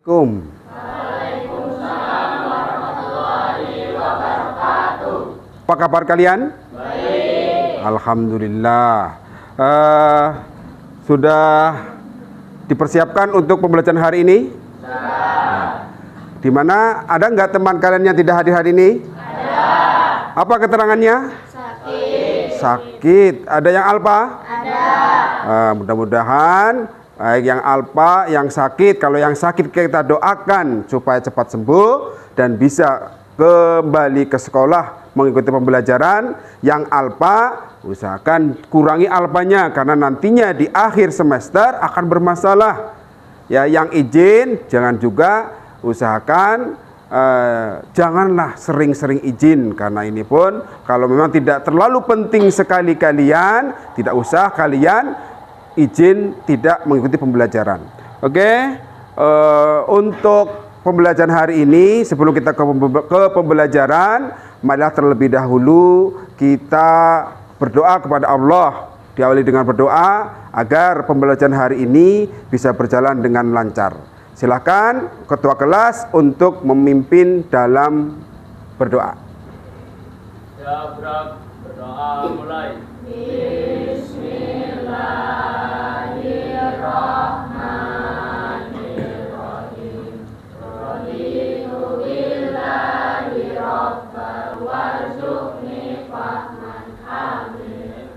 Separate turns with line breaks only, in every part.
Kum. Apa kabar kalian? Baik. Alhamdulillah. Sudah dipersiapkan untuk pembelajaran hari ini? Sudah. Di mana ada nggak teman kalian yang tidak hadir hari ini? Ada. Apa keterangannya? Sakit. Sakit. Ada yang alpa? Ada. Mudah-mudahan baik yang alpa, yang sakit. Kalau yang sakit kita doakan supaya cepat sembuh dan bisa kembali ke sekolah mengikuti pembelajaran. Yang alpa, usahakan kurangi alpanya karena nantinya di akhir semester akan bermasalah. Ya, yang izin jangan juga usahakan janganlah sering-sering izin, karena ini pun kalau memang tidak terlalu penting sekali kalian, tidak usah kalian izin tidak mengikuti pembelajaran. Oke, untuk pembelajaran hari ini, sebelum kita ke pembelajaran, marilah terlebih dahulu kita berdoa kepada Allah. Diawali dengan berdoa agar pembelajaran hari ini bisa berjalan dengan lancar. Silakan ketua kelas untuk memimpin dalam berdoa.
Ya, berdoa mulai. Bismillahirrahmanirrahim. Raditu billahi rabban warzuqni fahman amin.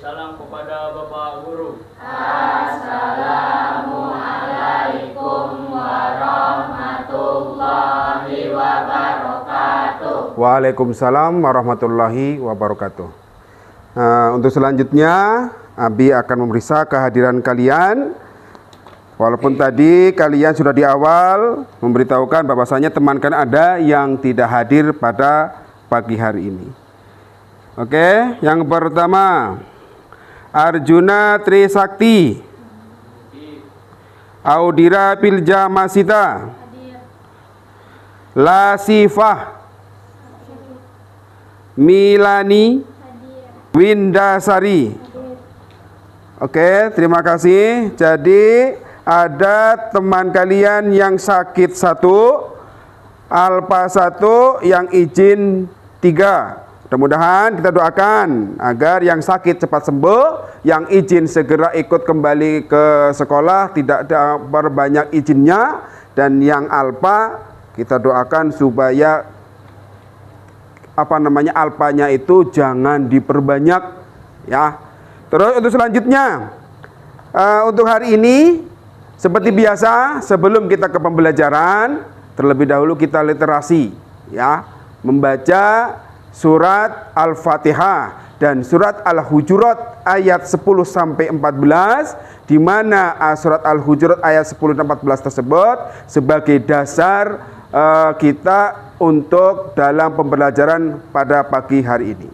Salam kepada Bapak Guru. Assalamualaikum warahmatullahi wabarakatuh.
Waalaikumsalam warahmatullahi wabarakatuh. Untuk selanjutnya, Abi akan memeriksa kehadiran kalian. Walaupun tadi kalian sudah di awal memberitahukan bahwasanya teman kalian ada yang tidak hadir pada pagi hari ini. Oke, yang pertama Arjuna Trisakti, Audira Piljamasita, Lasifah, Milani, Windasari. Oke, terima kasih. Jadi ada teman kalian yang sakit 1, alpa 1, yang izin 3. Mudah-mudahan kita doakan agar yang sakit cepat sembuh, yang izin segera ikut kembali ke sekolah, tidak ada berbanyak izinnya, dan yang alpa kita doakan supaya alpanya itu jangan diperbanyak ya. Terus untuk selanjutnya, untuk hari ini seperti biasa sebelum kita ke pembelajaran, terlebih dahulu kita literasi ya, membaca surat Al-Fatihah dan surat Al-Hujurat ayat 10 sampai 14, di mana surat Al-Hujurat ayat 10 dan 14 tersebut sebagai dasar kita untuk dalam pembelajaran pada pagi hari ini.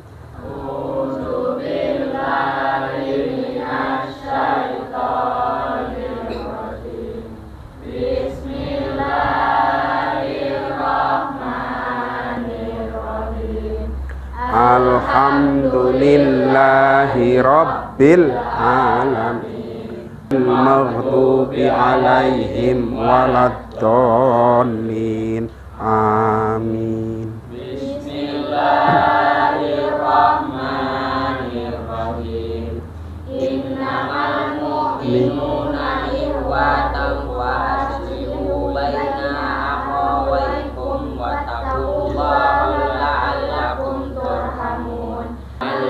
Alhamdulillahi Rabbil Alamin, maghdubi alaihim waladdallin, amin.
Bismillahirrahmanirrahim. Innamal mu'minuna ikhwatan wa aslihu baina akhawaykum wattaqullaha la'allakum turhamun.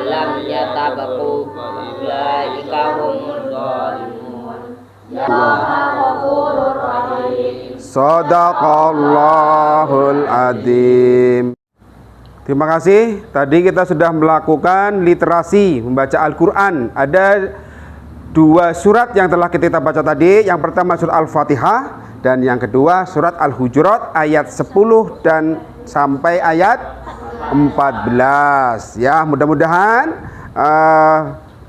Lam yatabaqu ulaika humuz zalimun. Ya ghafurur rahim.
Shadaqallahul adzim. Terima kasih. Tadi kita sudah melakukan literasi membaca Al-Quran. Ada 2 surat yang telah kita baca tadi. Yang pertama surat Al-Fatihah, dan yang kedua surat Al-Hujurat ayat 10 dan sampai ayat 14. Ya, mudah-mudahan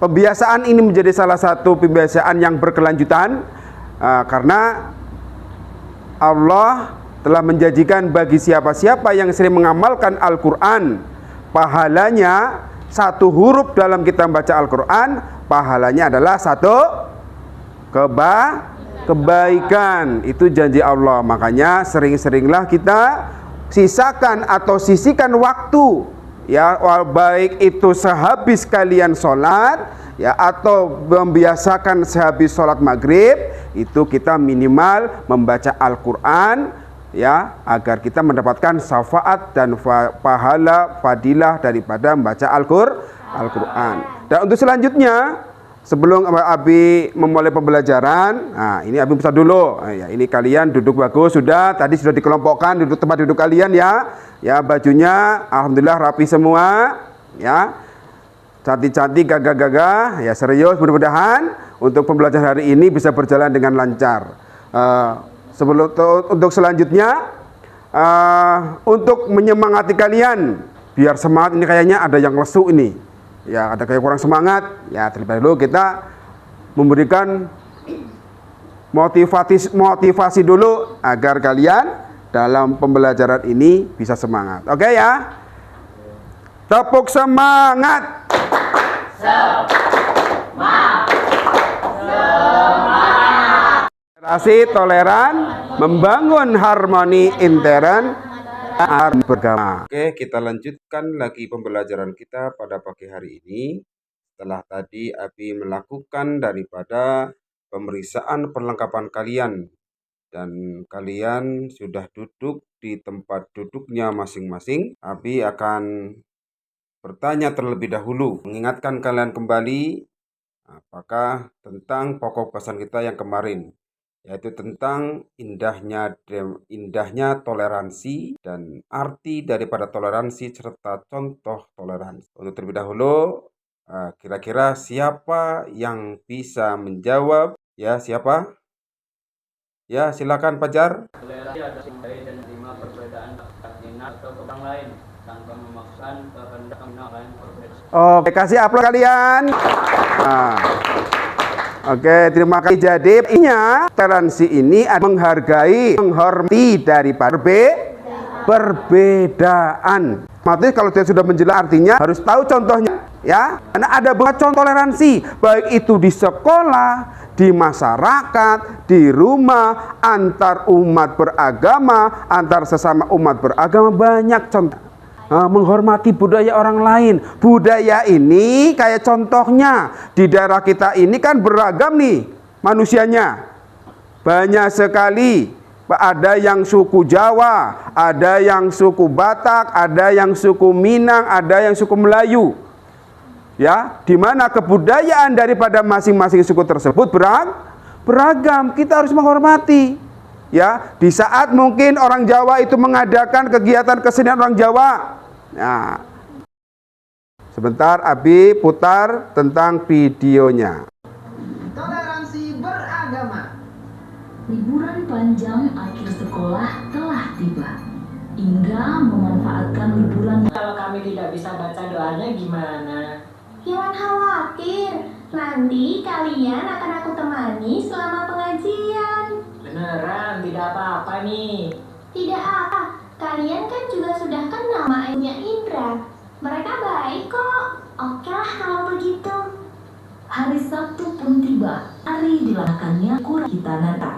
pembiasaan ini menjadi salah satu pembiasaan yang berkelanjutan, karena Allah telah menjanjikan bagi siapa-siapa yang sering mengamalkan Al-Quran, pahalanya 1 huruf dalam kita membaca Al-Quran, pahalanya adalah 1 kebaikan. Itu janji Allah. Makanya sering-seringlah kita sisakan atau sisihkan waktu, ya, baik itu sehabis kalian sholat, ya, atau membiasakan sehabis sholat maghrib, itu kita minimal membaca Al-Quran, ya, agar kita mendapatkan syafaat dan pahala fadilah daripada membaca Al-Quran. Dan untuk selanjutnya, sebelum Abi memulai pembelajaran, nah ini Abi pesan dulu, ya, ini kalian duduk bagus sudah, tadi sudah dikelompokkan duduk tempat duduk kalian, ya, ya, bajunya alhamdulillah rapi semua, ya, cantik-cantik, gagah-gagah, ya, serius. Mudah-mudahan untuk pembelajaran hari ini bisa berjalan dengan lancar. Untuk selanjutnya, untuk menyemangati kalian biar semangat, ini kayaknya ada yang lesu ini, ya, ada kayak kurang semangat, ya, terlebih dahulu kita memberikan motivasi dulu agar kalian dalam pembelajaran ini bisa semangat. Oke, ya, tepuk semangat. Toleran, membangun harmoni intern beragama. Oke, kita lanjutkan lagi pembelajaran kita pada pagi hari ini. Setelah tadi Abi melakukan daripada pemeriksaan perlengkapan kalian, dan kalian sudah duduk di tempat duduknya masing-masing, Abi akan bertanya terlebih dahulu, mengingatkan kalian kembali apakah tentang pokok pesan kita yang kemarin, yaitu tentang indahnya toleransi dan arti daripada toleransi serta contoh toleransi. Untuk terlebih dahulu, kira-kira siapa yang bisa menjawab? Ya, siapa? Ya, silakan Fajar.
Toleransi ada sendiri dan terima perbedaan atau orang lain tanpa memaksakan kehendak orang lain berbeda.
Oke, kasih aplaus kalian. Oke, terima kasih. Jadi, toleransi ini menghargai, menghormati daripada perbedaan. Maksudnya kalau dia sudah menjelaskan artinya harus tahu contohnya, ya. Karena ada banyak contoh toleransi, baik itu di sekolah, di masyarakat, di rumah, antar umat beragama, antar sesama umat beragama, banyak contoh. Menghormati budaya orang lain. Budaya ini kayak contohnya di daerah kita ini kan beragam nih manusianya, banyak sekali. Ada yang suku Jawa, ada yang suku Batak, ada yang suku Minang, ada yang suku Melayu, ya, di mana kebudayaan daripada masing-masing suku tersebut beragam. Kita harus menghormati, ya. Di saat mungkin orang Jawa itu mengadakan kegiatan kesenian orang Jawa, nah, sebentar Abi putar tentang videonya.
Toleransi beragama.
Liburan panjang akhir sekolah telah tiba. Indra memanfaatkan liburan.
Kalau kami tidak bisa baca doanya gimana?
Jangan khawatir, nanti kalian akan aku temani selama pengajian.
Beneran, tidak apa-apa nih.
Tidak apa, kalian kan juga sudah kenal sama ayahnya Indra. Mereka baik kok. Oke lah kalau begitu.
Hari Sabtu pun tiba. Hari dilakukannya Qur'an.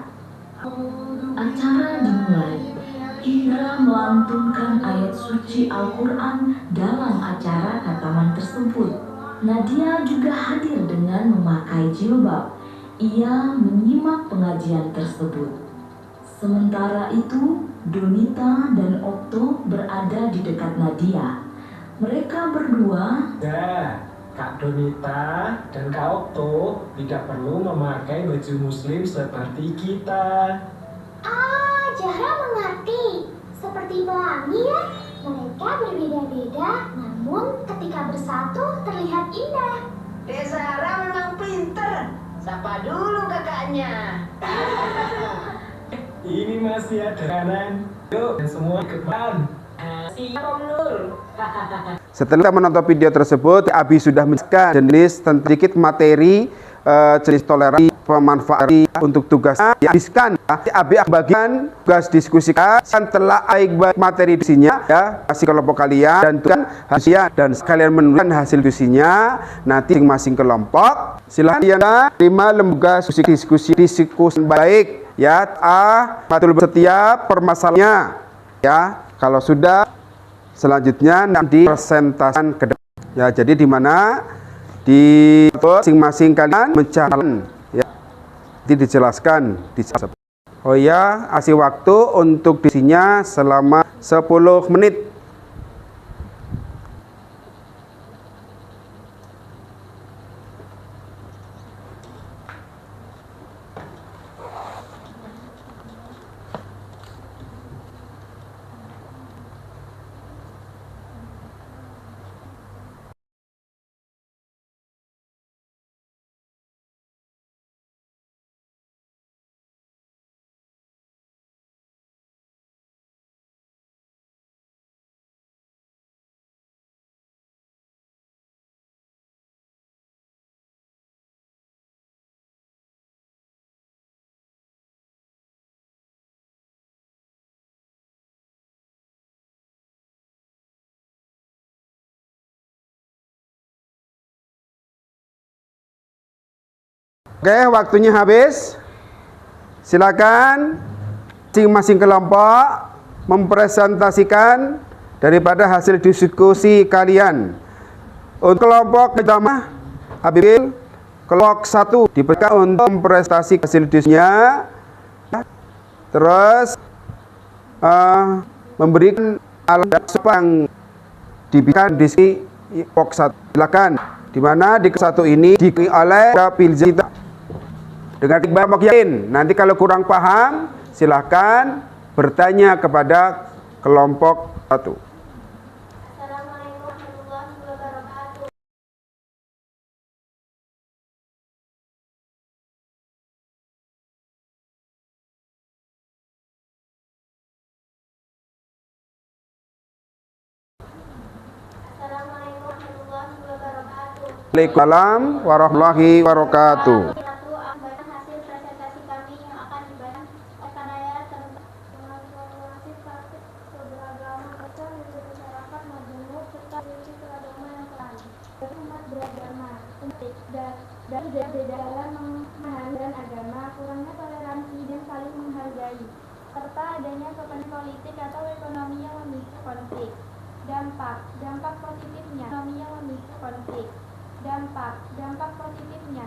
Acara dimulai. Indra melantunkan ayat suci Al-Quran dalam acara khataman tersebut. Nadia juga hadir dengan memakai jilbab. Ia menyimak pengajian tersebut. Sementara itu, Donita dan Okto berada di dekat Nadia. Mereka berdua,
Kak Donita dan Kak Okto tidak perlu memakai baju muslim seperti kita.
Zahra mengerti. Seperti pelangi ya, mereka berbeda-beda, namun ketika bersatu terlihat indah.
Zahra memang pinter. Sapa dulu kakaknya.
Ini masih ada kanan. Yuk, semua ke depan. Siap Om Nur.
Setelah menonton video tersebut, Abi sudah menjelaskan jenis sedikit materi jenis toleransi pemanfaatan untuk tugasnya ya diskan ya, bagian tugas diskusikan telah baik materi diskusinya ya masih kelompok kalian dan tugas hasilnya dan kalian menuliskan hasil diskusinya nanti masing-masing kelompok silahkan ya terima lembaga diskusi baik ya betul setiap permasalahannya ya kalau sudah selanjutnya nanti presentasikan ke depan ya jadi di mana di masing-masing kalian mencari ya nanti dijelaskan oh ya kasih waktu untuk diskusinya selama 10 menit. Oke, waktunya habis. Silakan masing-masing kelompok mempresentasikan daripada hasil diskusi kalian. Untuk kelompok pertama, Habib, kelompok 1 diberikan untuk mempresentasi hasil diskusinya. Terus memberikan alat yang diberikan di kelompok 1. Silakan. Di mana di kelompok 1 ini diikuti oleh Pilzita. Dengan kelompok yakin, nanti kalau kurang paham, silahkan bertanya kepada kelompok 1.
Assalamualaikum warahmatullahi wabarakatuh. Assalamualaikum warahmatullahi wabarakatuh.
Waalaikumsalam warahmatullahi wabarakatuh.
Hasil presentasi kami yang akan dibacakan oleh tentang toleransi beragama besar di masyarakat majemuk serta prinsip beragama yang lain. Umat beragama, dan dalam menghargai agama, kurangnya toleransi dan saling menghargai, serta adanya kepentingan politik atau ekonomi yang memicu konflik. Dampak positifnya, ekonomi yang memicu konflik. Dampak positifnya,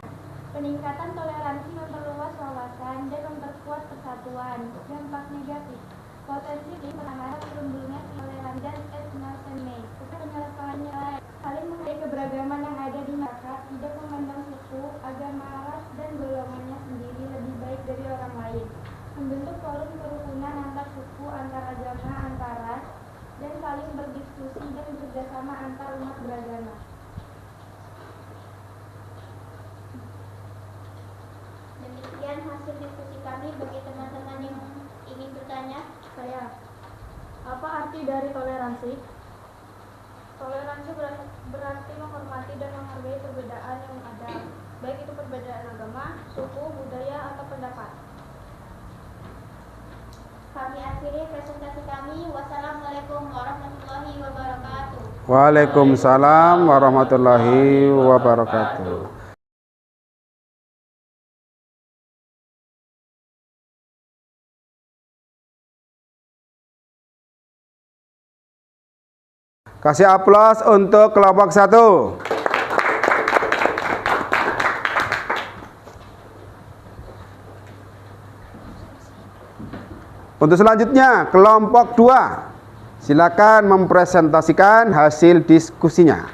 peningkatan toleransi memperluas wawasan dan memperkuat persatuan. Dampak negatif, potensi penanganan tumbuhnya toleransi dan etnosisme. Penyelesaian nilai, saling menghargai keberagaman yang ada di masyarakat, tidak memandang suku, agama, ras, dan golongannya sendiri lebih baik dari orang lain. Membentuk forum kerukunan antar suku, antar agama, antar ras, dan saling berdiskusi dan bekerjasama antar umat beragama. Demikian hasil diskusi kami. Bagi teman-teman yang ingin bertanya,
apa arti dari toleransi? Toleransi berarti menghormati dan menghargai perbedaan yang ada, baik itu perbedaan agama, suku, budaya, atau pendapat.
kami akhiri presentasi kami. Wassalamualaikum warahmatullahi wabarakatuh.
Waalaikumsalam warahmatullahi wabarakatuh. Kasih aplaus untuk kelompok 1. Untuk selanjutnya, kelompok 2. Silakan mempresentasikan hasil diskusinya.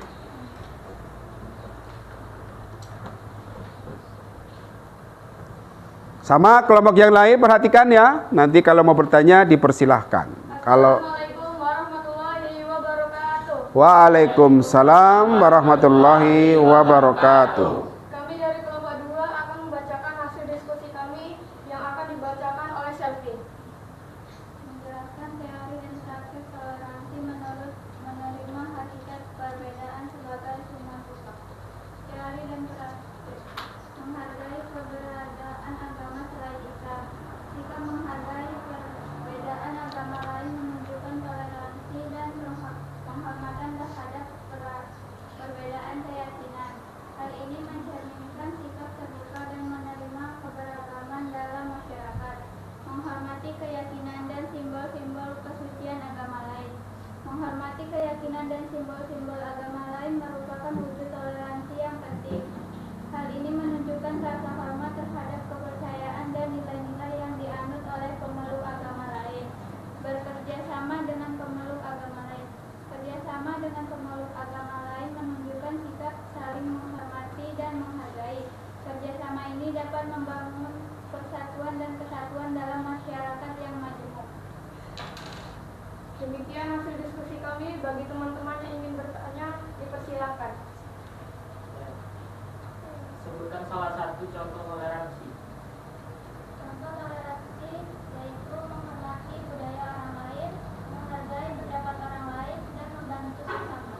Sama kelompok yang lain, perhatikan ya. Nanti kalau mau bertanya dipersilahkan. Kalau
Assalamualaikum warahmatullahi wabarakatuh.
Waalaikumsalam warahmatullahi wabarakatuh.
Kami dari kelompok 2 akan membacakan hasil diskusi kami yang akan dibacakan oleh Selvi.
Menjelaskan teori dan praktik toleransi menurut menerima hakikat perbedaan sebagai sumber pusat. Teori dan praktik
Sebutkan salah satu contoh toleransi.
Contoh toleransi yaitu menghormati budaya orang lain, menghargai pendapat orang lain, dan membantu sesama.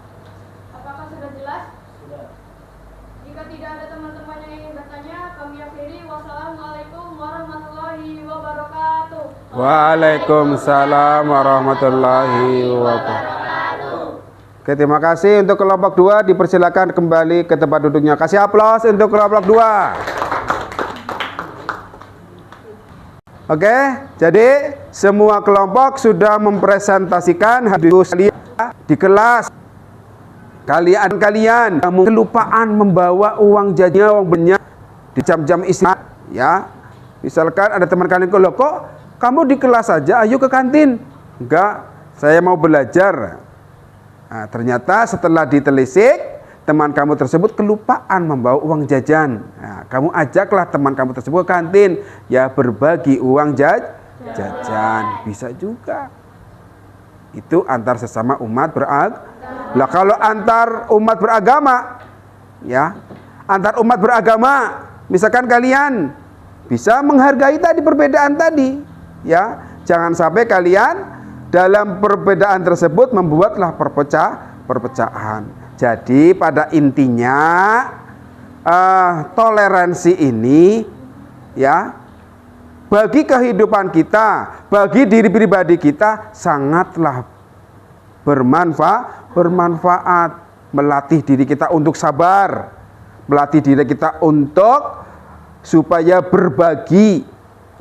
Apakah sudah jelas?
Sudah.
Jika tidak ada teman-teman yang ingin bertanya, kami akhiri. Wassalamualaikum warahmatullahi wabarakatuh.
Waalaikumsalam warahmatullahi wabarakatuh. Oke, terima kasih. Untuk kelompok 2 dipersilakan kembali ke tempat duduknya. Kasih aplaus untuk kelompok 2. Oke, jadi semua kelompok sudah mempresentasikan hadis di kelas. Kalian kelupaan membawa uang jajan, uang banyak di jam-jam istirahat, ya. Misalkan ada teman kalian, loh kok kamu di kelas saja, ayo ke kantin. Enggak, saya mau belajar. Nah, ternyata setelah ditelisik, teman kamu tersebut kelupaan membawa uang jajan. Nah, kamu ajaklah teman kamu tersebut ke kantin, ya, berbagi uang jajan. Bisa juga. Itu antar sesama umat beragama. Lah kalau antar umat beragama, ya, antar umat beragama, misalkan kalian bisa menghargai tadi perbedaan tadi, ya. Jangan sampai kalian dalam perbedaan tersebut membuatlah perpecahan. Jadi pada intinya toleransi ini, ya, bagi kehidupan kita, bagi diri pribadi kita sangatlah bermanfaat, melatih diri kita untuk sabar, melatih diri kita untuk supaya berbagi,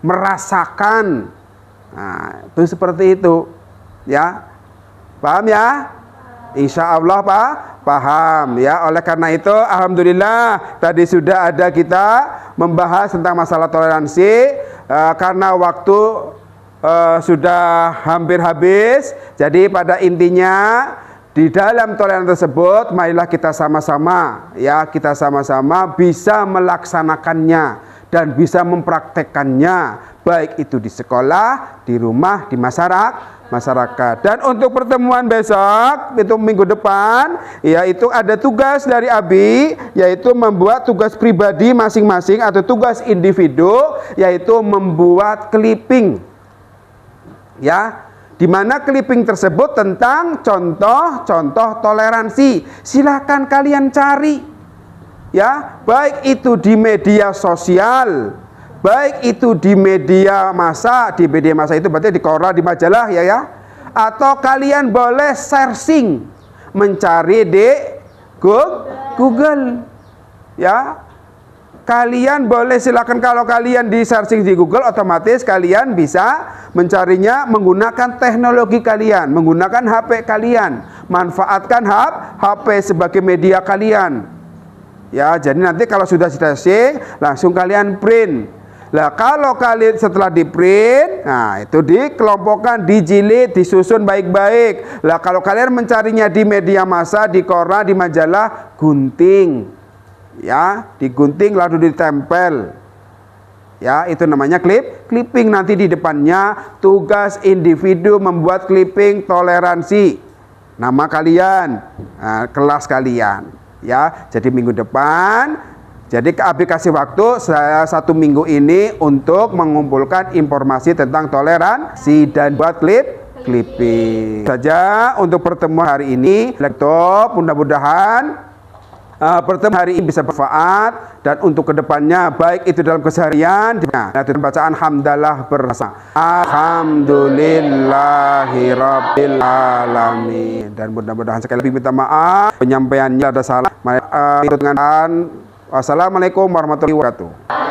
merasakan. Nah, itu seperti itu, ya. Paham ya? Insya Allah paham ya. Oleh karena itu, alhamdulillah tadi sudah ada kita membahas tentang masalah toleransi. Karena waktu sudah hampir habis, jadi pada intinya di dalam toleransi tersebut, marilah kita sama-sama, ya, kita sama-sama bisa melaksanakannya dan bisa mempraktekkannya, baik itu di sekolah, di rumah, di masyarakat. Dan untuk pertemuan besok, itu minggu depan, yaitu ada tugas dari Abi, yaitu membuat tugas pribadi masing-masing atau tugas individu, yaitu membuat clipping, ya, di mana clipping tersebut tentang contoh-contoh toleransi. Silakan kalian cari, ya, baik itu di media sosial, baik itu di media massa. Di media massa itu berarti di koran, di majalah, ya, atau kalian boleh searching, mencari di Google, ya. Kalian boleh silakan, kalau kalian di searching di Google, otomatis kalian bisa mencarinya menggunakan teknologi kalian, menggunakan HP kalian. Manfaatkan HP sebagai media kalian, ya. Jadi nanti kalau sudah searching, langsung kalian print. Lah kalau kalian setelah di print, nah itu dikelompokkan, dijilid, disusun baik-baik. Lah kalau kalian mencarinya di media massa, di koran, di majalah, gunting, ya, digunting lalu ditempel, ya, itu namanya clipping. Nanti di depannya tugas individu membuat clipping toleransi, nama kalian, kelas kalian, ya. Jadi minggu depan, jadi Abi kasih waktu saya 1 minggu ini untuk mengumpulkan informasi tentang toleransi dan buat clipping saja untuk pertemuan hari ini. Laptop, mudah-mudahan pertemuan hari ini bisa bermanfaat, dan untuk kedepannya baik itu dalam keseharian, dan bacaan hamdalah bersama alhamdulillahirabbil alamin. Dan mudah-mudahan sekali lagi minta maaf penyampaiannya ada salah. Wassalamualaikum warahmatullahi wabarakatuh.